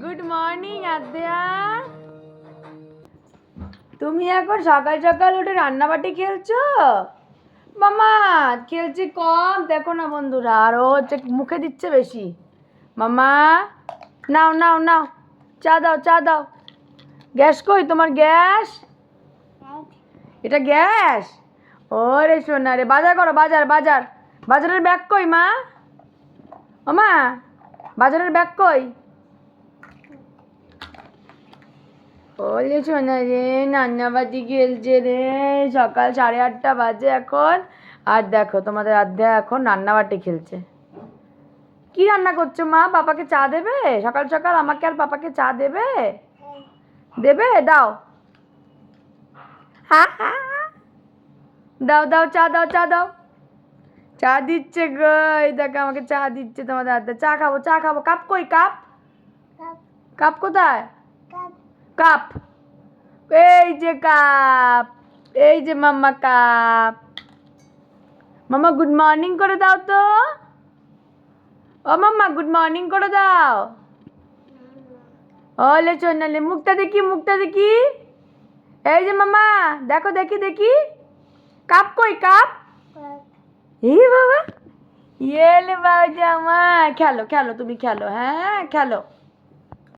Good morning আদ্যা। তুমি এখন সকাল সকাল উঠে রান্নাবাটি খেলছো? মামা খেলছি কম, দেখো না বন্ধুরা, আর ও হচ্ছে মুখে দিচ্ছে বেশি। মামা নাও নাও নাও, চা দাও চা দাও। গ্যাস কই তোমার? গ্যাস, এটা গ্যাস? ওরে সোনা রে, বাজার করো, বাজার বাজার। বাজারের ব্যাগ কই মা? ও মা, বাজারের ব্যাগ কই? ওরে সোনা রে, নান্নাবাতি খেলছে রে। সকাল 8:30 বাজে এখন, আর দেখো তোমাদের আধ্যা এখন রান্নাবাটি খেলছে। কি রান্না করছো মা? পাপাকে চা দেবে সকাল সকাল? আমাকে আর পাপাকে চা দেবে? দেবে? দাও দাও দাও, চা দাও চা দাও। চা দিচ্ছে গো, এই দেখো আমাকে চা দিচ্ছে তোমাদের আধ্যা। চা খাবো চা খাবো। কাপ কই? কাপ, কাপ কোথায়? কাপ, এই যে কাপ, এই যে মাম্মা কাপ। মাম্মা গুড মর্নিং করে দাও তো। ও মাম্মা গুড মর্নিং করে দাও। ওলে সোনালে, মুখটা দেখি মুখটা দেখি। এই যে মাম্মা দেখো, দেখি দেখি। কাপ কই? কাপ, এই বাবা, ইয়েলে বাবা জামা। খেলো খেলো, তুমি খেলো, হ্যাঁ খেলো।